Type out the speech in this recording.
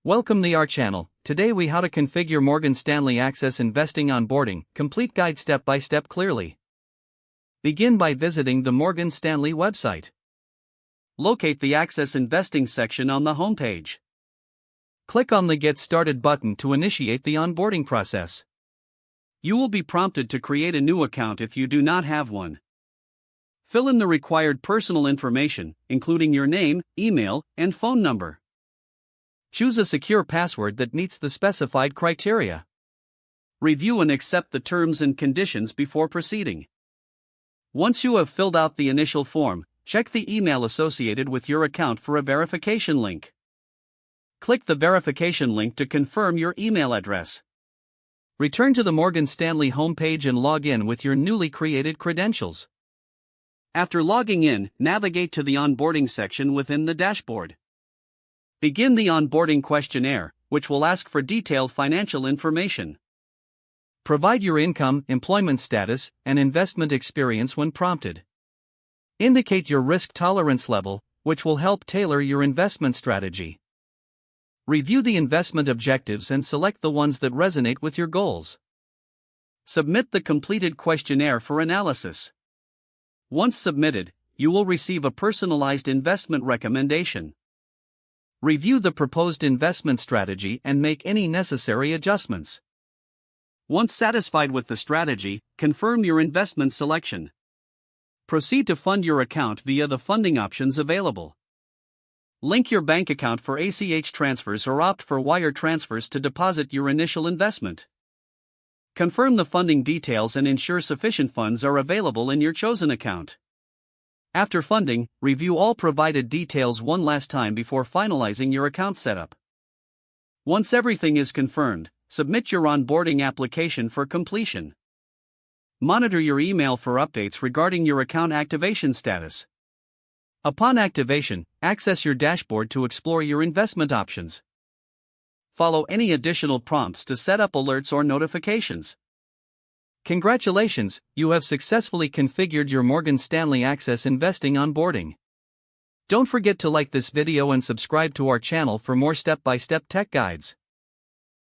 Welcome to our channel. Today we how to configure Morgan Stanley Access Investing Onboarding, complete guide step by step clearly. Begin by visiting the Morgan Stanley website. Locate the Access Investing section on the homepage. Click on the Get Started button to initiate the onboarding process. You will be prompted to create a new account if you do not have one. Fill in the required personal information, including your name, email, and phone number. Choose a secure password that meets the specified criteria. Review and accept the terms and conditions before proceeding. Once you have filled out the initial form, check the email associated with your account for a verification link. Click the verification link to confirm your email address. Return to the Morgan Stanley homepage and log in with your newly created credentials. After logging in, navigate to the onboarding section within the dashboard. Begin the onboarding questionnaire, which will ask for detailed financial information. Provide your income, employment status, and investment experience when prompted. Indicate your risk tolerance level, which will help tailor your investment strategy. Review the investment objectives and select the ones that resonate with your goals. Submit the completed questionnaire for analysis. Once submitted, you will receive a personalized investment recommendation. Review the proposed investment strategy and make any necessary adjustments. Once satisfied with the strategy, confirm your investment selection. Proceed to fund your account via the funding options available. Link your bank account for ACH transfers or opt for wire transfers to deposit your initial investment. Confirm the funding details and ensure sufficient funds are available in your chosen account. After funding, review all provided details one last time before finalizing your account setup. Once everything is confirmed, submit your onboarding application for completion. Monitor your email for updates regarding your account activation status. Upon activation, access your dashboard to explore your investment options. Follow any additional prompts to set up alerts or notifications. Congratulations, you have successfully configured your Morgan Stanley Access Investing onboarding. Don't forget to like this video and subscribe to our channel for more step-by-step tech guides.